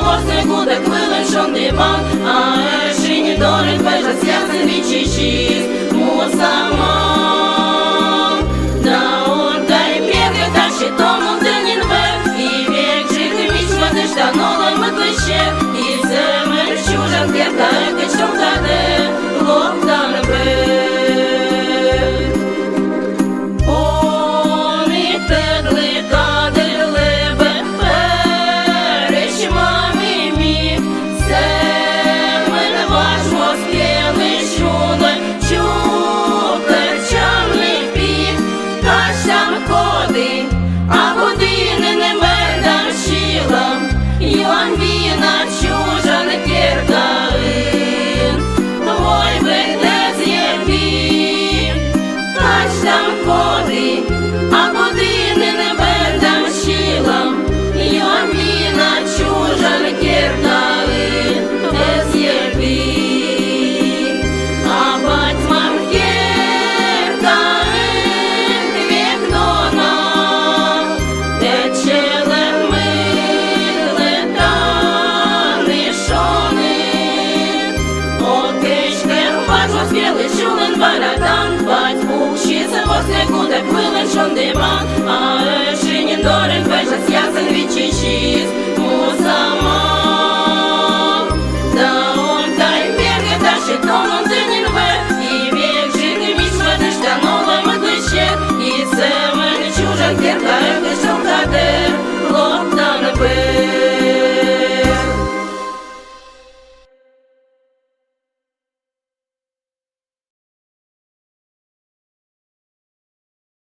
восьми буде хвилин, що нема, а ешині дорих бежать ясен вічі мусамам. Да отдай беги, та ще тому день век, і век жити міч води штанули ми клище, і це ми чужан кепка, еки чом даде, локтан бек. Вони тегли кадили бефериш мамі мі, це ми не важмо спіли шули, чукерчаний пік, аж там ходи, а години не медам щілам, Йон віна чужан кіркаїн, твой вигнець є він, аж там ходи, а години не медам щілам, Йон віна чужан кіркаїн, ез є він, а батьмам кіркаїн, вікно нам, течеле миле та нишони, окишкем бачу спіли шулен баратан, батьку ще це восьми буде хвилин, що нема,